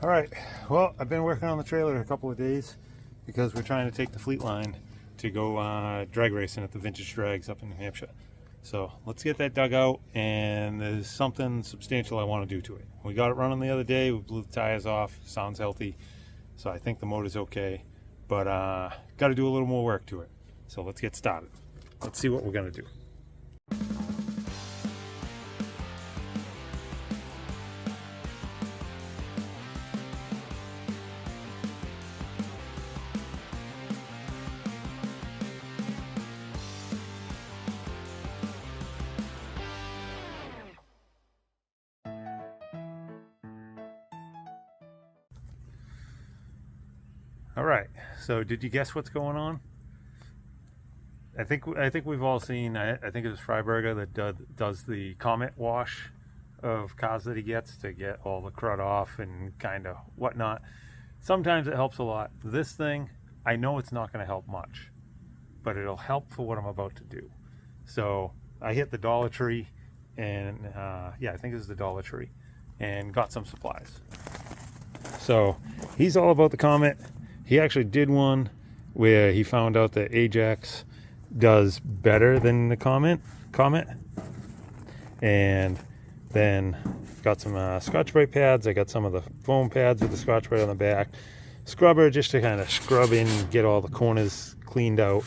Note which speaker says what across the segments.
Speaker 1: All right, well, I've been working on the trailer a couple of days because we're trying to take the Fleetline to go drag racing at the Vintage Drags up in New Hampshire. So let's get that dug out, and there's something substantial I want to do to it. We got it running the other day, we blew the tires off, sounds healthy, so I think the motor's okay, but got to do a little more work to it. So let's get started. Let's see what we're gonna do. All right, so did you guess what's going on? I think we've all seen, I think it was Freiberger that does the Comet wash of cars that he gets to get all the crud off and kind of whatnot. Sometimes it helps a lot. This thing, I know it's not going to help much, but it'll help for what I'm about to do. So I hit the Dollar Tree, and yeah, I think it was the Dollar Tree, and got some supplies. So he's all about the Comet. He actually did one where he found out that Ajax does better than the Comet, and then got some Scotch-Brite pads. I got some of the foam pads with the Scotch-Brite on the back, scrubber just to kind of scrub in and get all the corners cleaned out,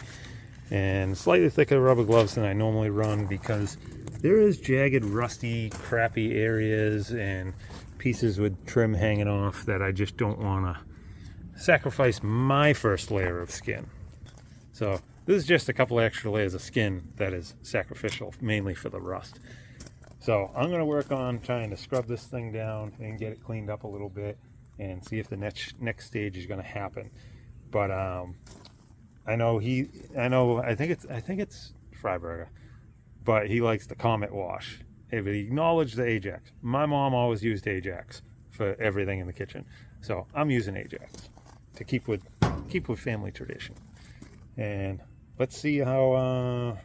Speaker 1: and slightly thicker rubber gloves than I normally run because there is jagged, rusty, crappy areas and pieces with trim hanging off that I just don't want to sacrifice my first layer of skin. So this is just a couple extra layers of skin that is sacrificial, mainly for the rust. So I'm going to work on trying to scrub this thing down and get it cleaned up a little bit and see if the next stage is going to happen. But I think it's Freiberger, but he likes the Comet wash. He acknowledged the Ajax. My mom always used Ajax for everything in the kitchen, so I'm using Ajax to keep with family tradition. And let's see how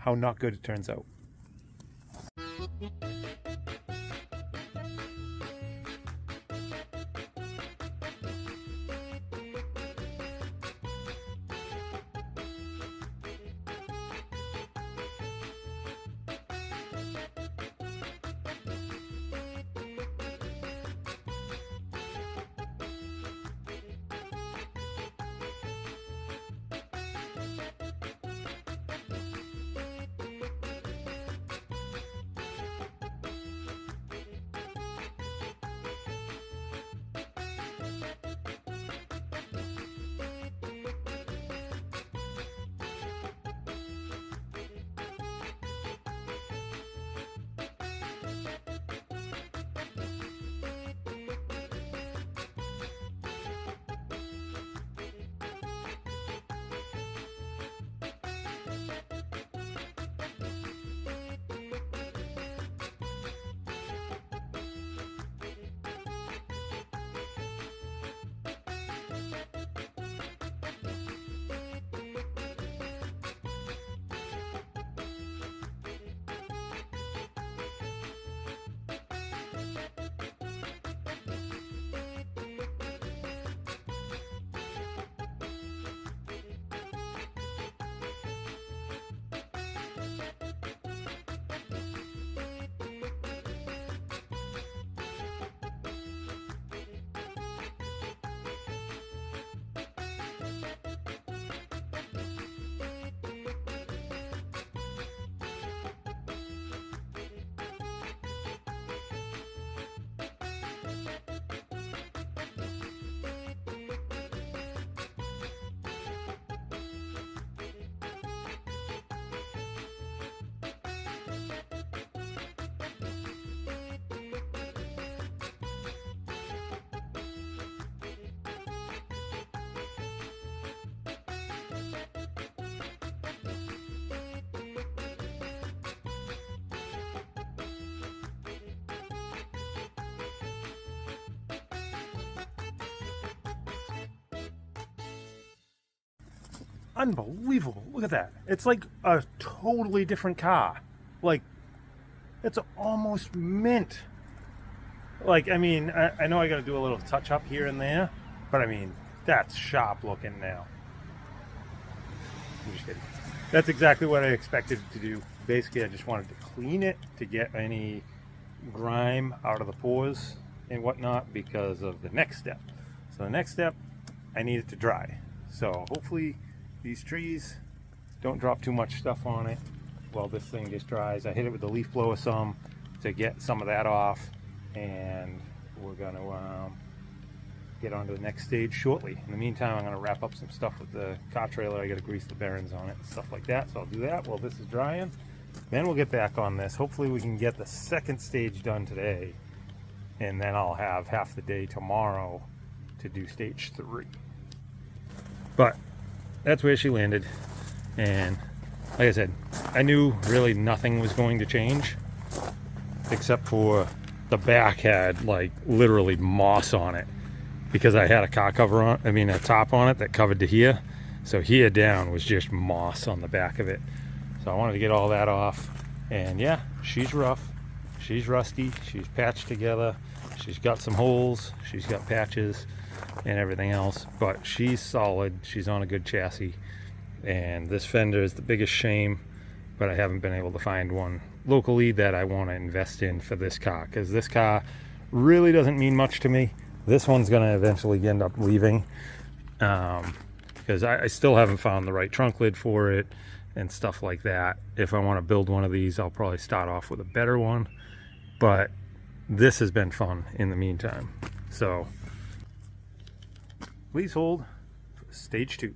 Speaker 1: not good it turns out. Unbelievable. Look at that. It's like a totally different car. Like, it's almost mint. Like, I mean, I know I got to do a little touch up here and there, but I mean, that's sharp looking now. I'm just kidding. That's exactly what I expected to do. Basically, I just wanted to clean it to get any grime out of the pores and whatnot because of the next step. So the next step, I need it to dry. So hopefully these trees don't drop too much stuff on it while this thing just dries. I hit it with the leaf blower some to get some of that off, and we're gonna get on to the next stage shortly. In the meantime, I'm gonna wrap up some stuff with the car trailer. I gotta grease the bearings on it and stuff like that, so I'll do that while this is drying. Then we'll get back on this. Hopefully we can get the second stage done today, and then I'll have half the day tomorrow to do stage 3. But that's where she landed, and like I said, I knew really nothing was going to change except for the back had like literally moss on it because I had a car cover on, a top on it that covered to here. So here down was just moss on the back of it. So I wanted to get all that off, and yeah, she's rough, she's rusty, she's patched together, she's got some holes, she's got patches and everything else, but she's solid, she's on a good chassis. And this fender is the biggest shame, but I haven't been able to find one locally that I want to invest in for this car, because this car really doesn't mean much to me. This one's going to eventually end up leaving because I still haven't found the right trunk lid for it and stuff like that. If I want to build one of these, I'll probably start off with a better one, but this has been fun in the meantime. So please hold for stage 2.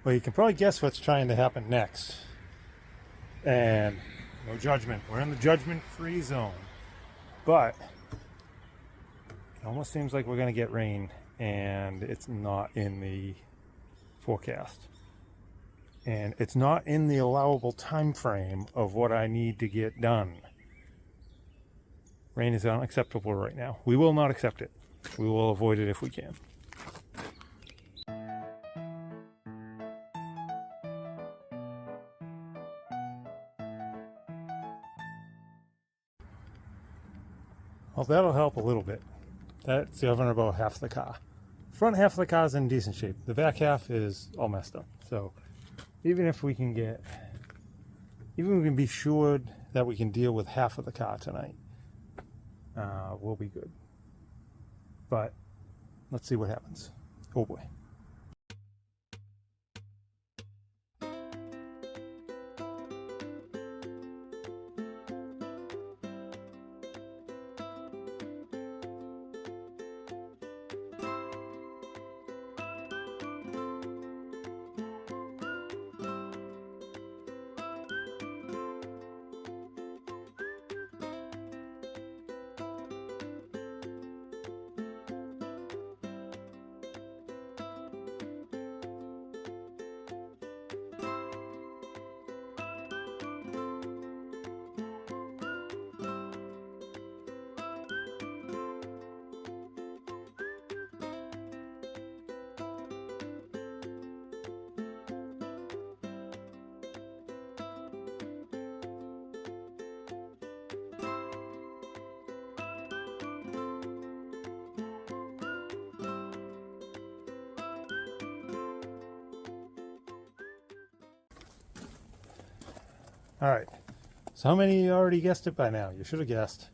Speaker 1: Well, you can probably guess what's trying to happen next. And no judgment. We're in the judgment-free zone. But it almost seems like we're going to get rain, and it's not in the forecast. And it's not in the allowable time frame of what I need to get done. Rain is unacceptable right now. We will not accept it. We will avoid it if we can. Well, that'll help a little bit. That's covering about half the car. Front half of the car is in decent shape. The back half is all messed up. So even if we can be sure that we can deal with half of the car tonight, we'll be good. But let's see what happens. Oh boy. All right, so how many of you already guessed it by now? You should have guessed.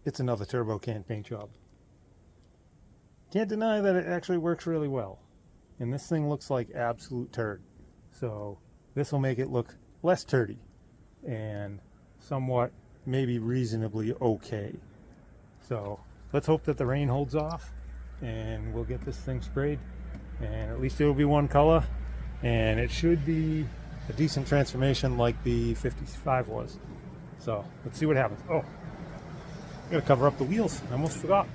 Speaker 1: It's another turbo can paint job. Can't deny that it actually works really well. And this thing looks like absolute turd. So this will make it look less turdy and somewhat, maybe reasonably okay. So let's hope that the rain holds off and we'll get this thing sprayed. And at least it'll be one color. And it should be a decent transformation like the 55 was. So let's see what happens. Oh, I gotta cover up the wheels. I almost forgot.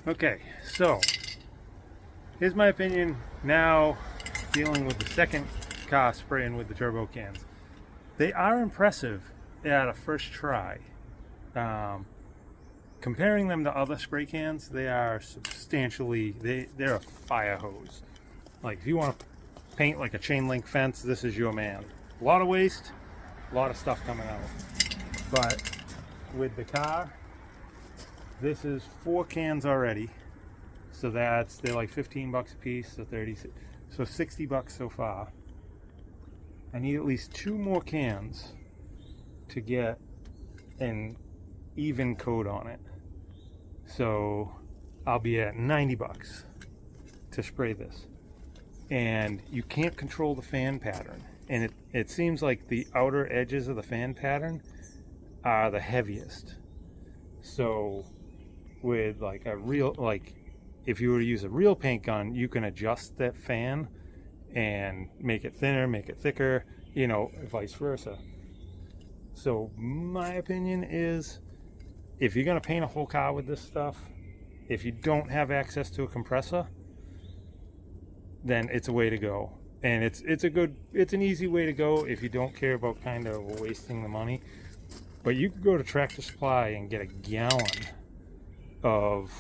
Speaker 1: Okay, so here's my opinion now dealing with the second car spraying with the turbo cans. They are impressive at a first try. Comparing them to other spray cans, they are substantially, they're a fire hose. Like if you want to paint like a chain link fence, this is your man. A lot of waste, a lot of stuff coming out. But with the car, this is 4 cans already, so they're like 15 bucks a piece, so 30, so 60 bucks so far. I need at least 2 more cans to get an even coat on it, so I'll be at 90 bucks to spray this. And you can't control the fan pattern, and it seems like the outer edges of the fan pattern are the heaviest. So with like a real, like if you were to use a real paint gun, you can adjust that fan and make it thinner, make it thicker, you know, vice versa. So my opinion is, if you're going to paint a whole car with this stuff, if you don't have access to a compressor, then it's a way to go. And it's an easy way to go if you don't care about kind of wasting the money. But you could go to Tractor Supply and get a gallon of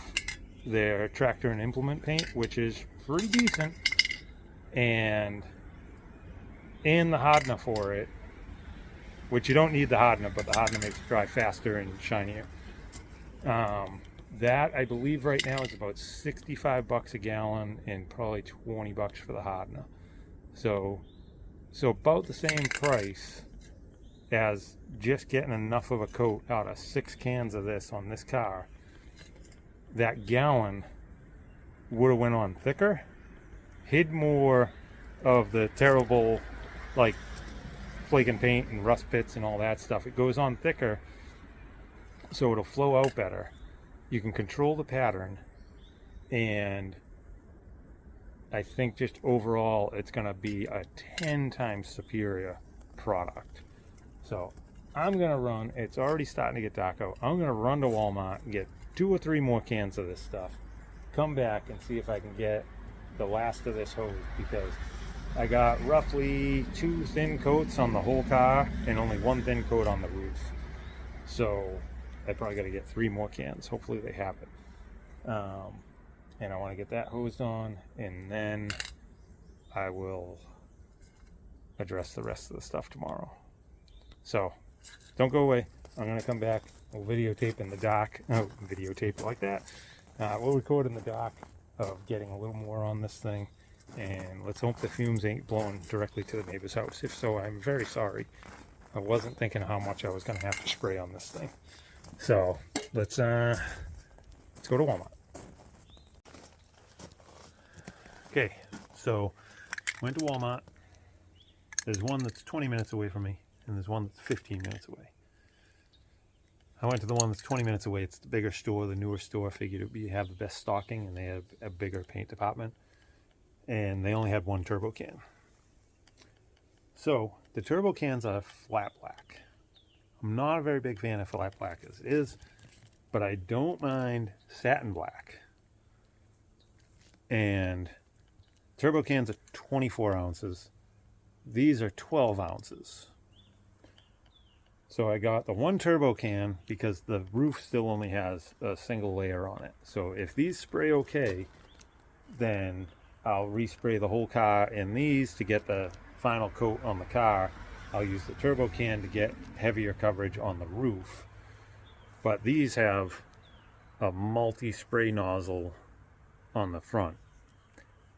Speaker 1: their tractor and implement paint, which is pretty decent, and the hardener for it, which you don't need the hardener, but the hardener makes it dry faster and shinier. That I believe right now is about 65 bucks a gallon and probably 20 bucks for the hardener. So about the same price as just getting enough of a coat out of 6 cans of this on this car. That gallon would have went on thicker, hid more of the terrible like flaking paint and rust pits and all that stuff. It goes on thicker, so it'll flow out better. You can control the pattern, and I think just overall it's going to be a 10 times superior product. So I'm going to run, it's already starting to get dark out, I'm going to run to Walmart and get 2 or 3 more cans of this stuff, come back and see if I can get the last of this hose, because I got roughly 2 thin coats on the whole car and only 1 thin coat on the roof. So I probably got to get 3 more cans. Hopefully they have it. And I want to get that hosed on, and then I will address the rest of the stuff tomorrow. So don't go away. I'm going to come back. We'll videotape in the dark. Oh, videotape like that. We'll record in the dark of getting a little more on this thing. And let's hope the fumes ain't blowing directly to the neighbor's house. If so, I'm very sorry. I wasn't thinking how much I was going to have to spray on this thing. So let's go to Walmart. Okay, so went to Walmart. There's one that's 20 minutes away from me, and there's one that's 15 minutes away. I went to the one that's 20 minutes away. It's the bigger store, the newer store. Figured it would have the best stocking, and they have a bigger paint department. And they only had one turbo can. So the turbo cans are flat black. I'm not a very big fan of flat black as it is, but I don't mind satin black. And turbo cans are 24 ounces. These are 12 ounces. So I got the one turbo can because the roof still only has a single layer on it. So if these spray okay, then I'll respray the whole car in these to get the final coat on the car. I'll use the turbo can to get heavier coverage on the roof. But these have a multi-spray nozzle on the front.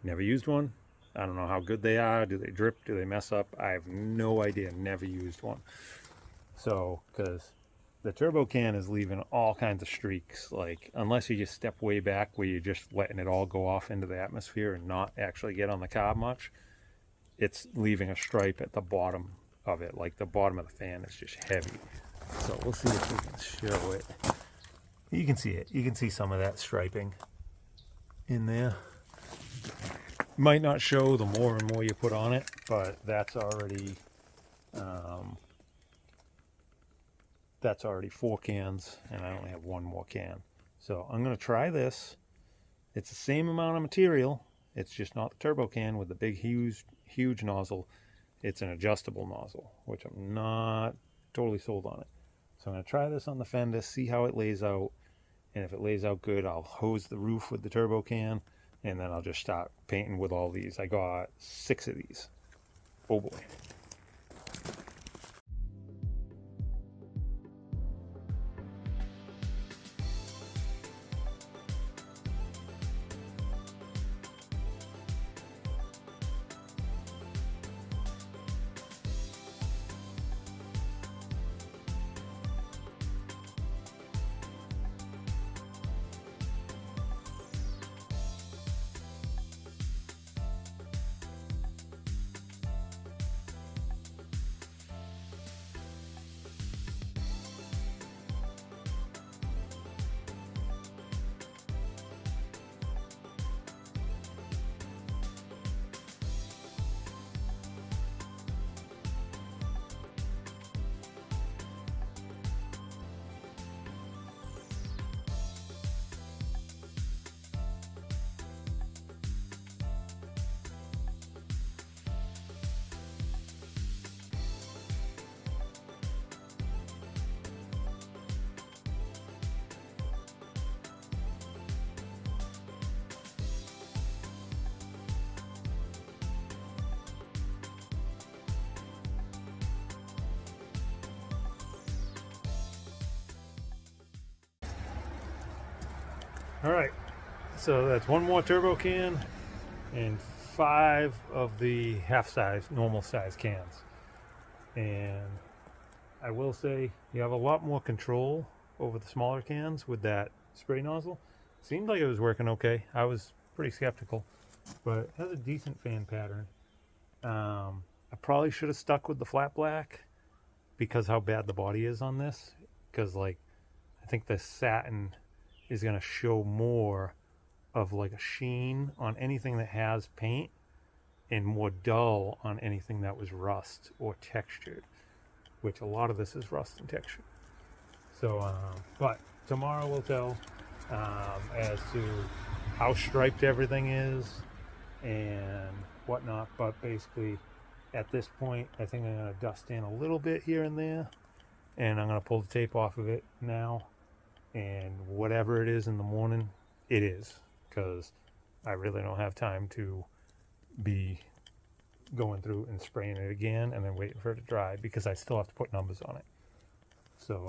Speaker 1: Never used one. I don't know how good they are. Do they drip? Do they mess up? I have no idea. Never used one. So, because the turbo can is leaving all kinds of streaks. Like, unless you just step way back where you're just letting it all go off into the atmosphere and not actually get on the car much, it's leaving a stripe at the bottom of it. Like the bottom of the fan is just heavy. So we'll see if we can show it. You can see it. You can see some of that striping in there. Might not show the more and more you put on it, but that's already 4 cans, and I only have one more can. So I'm going to try this. It's the same amount of material. It's just not the turbo can with the big, huge nozzle. It's an adjustable nozzle, which I'm not totally sold on it. So I'm going to try this on the fender, see how it lays out. And if it lays out good, I'll hose the roof with the turbo can, and then I'll just start painting with all these. I got 6 of these. Oh boy. All right, so that's one more turbo can and 5 of the half-size, normal size cans. And I will say you have a lot more control over the smaller cans with that spray nozzle. Seemed like it was working okay. I was pretty skeptical, but it has a decent fan pattern. I probably should have stuck with the flat black because how bad the body is on this. Because like, I think the satin is going to show more of like a sheen on anything that has paint and more dull on anything that was rust or textured, which a lot of this is rust and texture. So, but tomorrow will tell as to how striped everything is and whatnot. But basically, at this point, I think I'm going to dust in a little bit here and there, and I'm going to pull the tape off of it now. And whatever it is in the morning, it is, because I really don't have time to be going through and spraying it again and then waiting for it to dry, because I still have to put numbers on it. So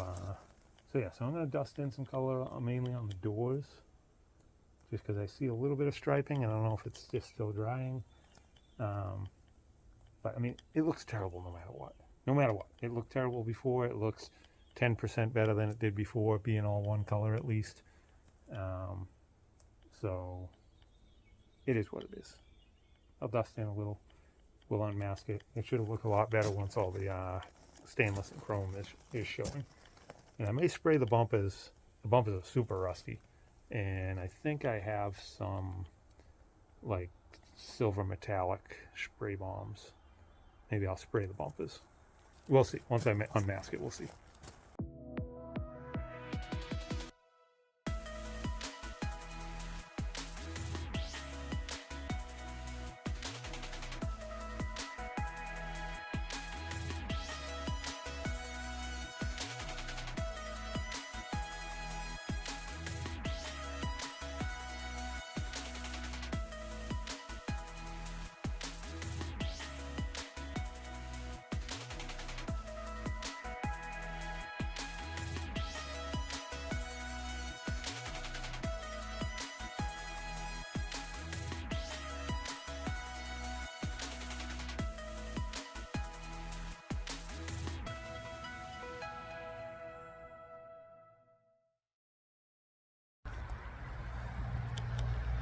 Speaker 1: yeah, so I'm going to dust in some color mainly on the doors, just because I see a little bit of striping, and I don't know if it's just still drying. But I mean, it looks terrible no matter what. No matter what. It looked terrible before. It looks 10% better than it did before, being all one color at least. So it is what it is. I'll dust in a little. We'll unmask it. It should have looked a lot better once all the stainless and chrome is showing. And I may spray the bumpers. The bumpers are super rusty. And I think I have some like silver metallic spray bombs. Maybe I'll spray the bumpers. We'll see. Once I unmask it, we'll see.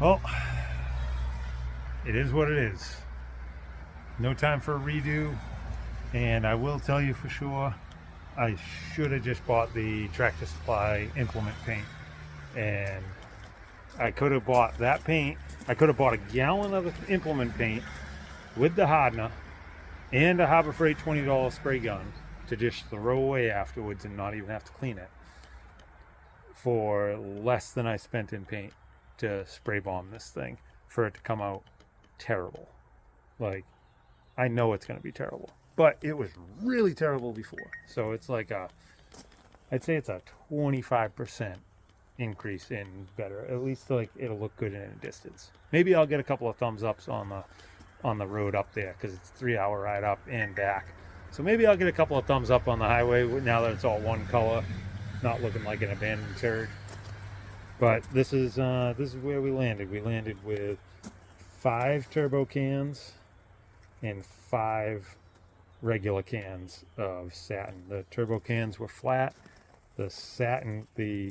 Speaker 1: Well, it is what it is. No time for a redo. And I will tell you for sure, I should have just bought the Tractor Supply implement paint. And I could have bought that paint. I could have bought a gallon of the implement paint with the hardener and a Harbor Freight $20 spray gun to just throw away afterwards and not even have to clean it for less than I spent in paint to spray bomb this thing for it to come out terrible. Like, I know it's going to be terrible, but it was really terrible before. So it's like I'd say it's a 25% increase in better. At least like it'll look good in a distance. Maybe I'll get a couple of thumbs ups on the road up there because it's a 3-hour ride up and back. So maybe I'll get a couple of thumbs up on the highway now that it's all one color, not looking like an abandoned turd. But this is where we landed. We landed with 5 turbo cans and 5 regular cans of satin. The turbo cans were flat. The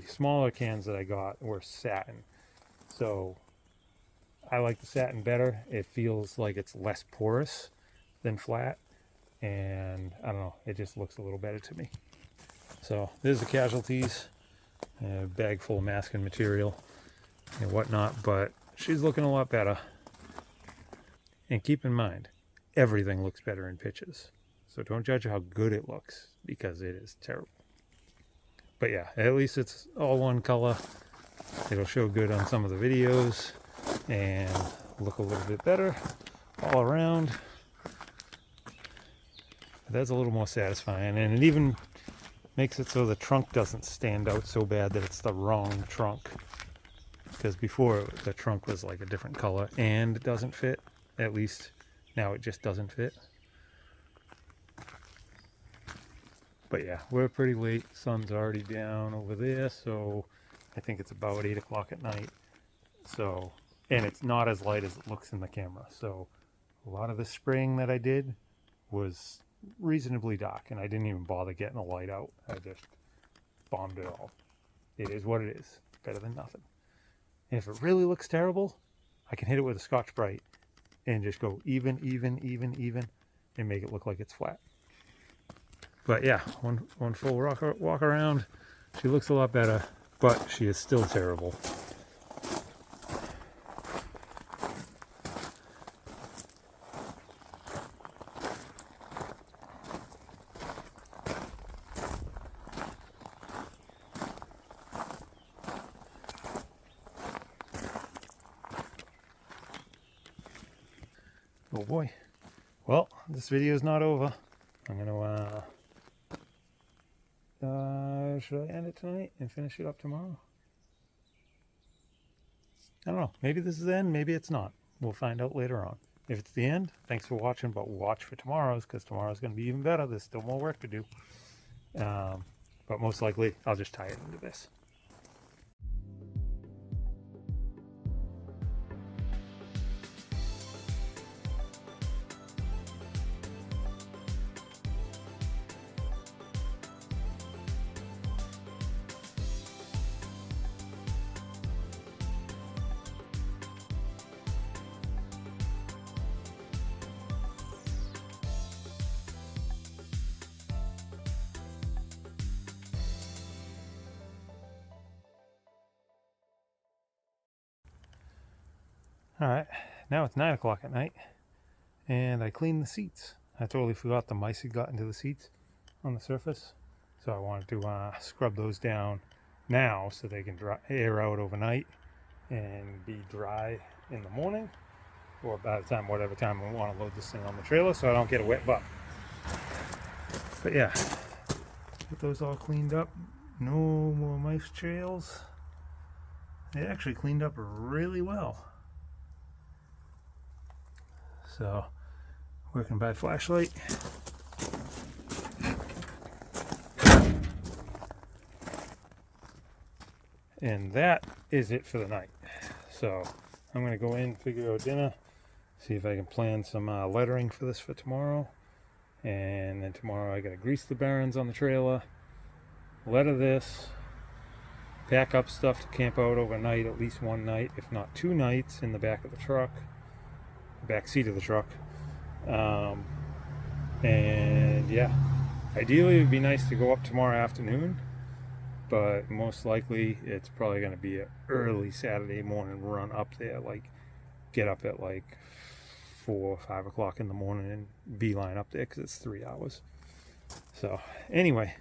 Speaker 1: smaller cans that I got were satin. So I like the satin better. It feels like it's less porous than flat. And I don't know, it just looks a little better to me. So there's the casualties. A bag full of masking material and whatnot, but she's looking a lot better. And keep in mind, everything looks better in pictures. So don't judge how good it looks, because it is terrible. But yeah, at least it's all one color. It'll show good on some of the videos and look a little bit better all around. But that's a little more satisfying, and it even makes it so the trunk doesn't stand out so bad that it's the wrong trunk. Because before the trunk was like a different color and it doesn't fit. At least now it just doesn't fit. But yeah, we're pretty late. Sun's already down over there, so I think it's about 8 o'clock at night. So, and it's not as light as it looks in the camera. So a lot of the spraying that I did was reasonably dark, and I didn't even bother getting a light out. I just bombed it all. It is what it is. Better than nothing. And if it really looks terrible, I can hit it with a Scotch-Brite and just go even, and make it look like it's flat. But yeah, one full walk around. She looks a lot better, but she is still terrible. Oh boy. Well, this video is not over. I'm gonna should I end it tonight and finish it up tomorrow? I don't know. Maybe this is the end, maybe it's not. We'll find out later on. If it's the end, thanks for watching, but watch for tomorrow's, because tomorrow's going to be even better. There's still more work to do. But most likely, I'll just tie it into this. Alright, now it's 9 o'clock at night, and I cleaned the seats. I totally forgot the mice had got into the seats on the surface, so I wanted to scrub those down now so they can air out overnight and be dry in the morning, or by the time, whatever time I want to load this thing on the trailer, so I don't get a wet butt. But yeah, get those all cleaned up. No more mice trails. They actually cleaned up really well. So, working by flashlight. And that is it for the night. So, I'm going to go in, figure out dinner, see if I can plan some lettering for this for tomorrow. And then tomorrow I got to grease the bearings on the trailer, letter this, pack up stuff to camp out overnight, at least one night, if not 2 nights, in the back of the truck, the back seat of the truck. And yeah, ideally it would be nice to go up tomorrow afternoon, but most likely it's probably going to be an early Saturday morning run up there, like get up at like 4 or 5 o'clock in the morning and beeline up there because it's 3 hours. So anyway,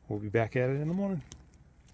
Speaker 1: we'll be back at it in the morning.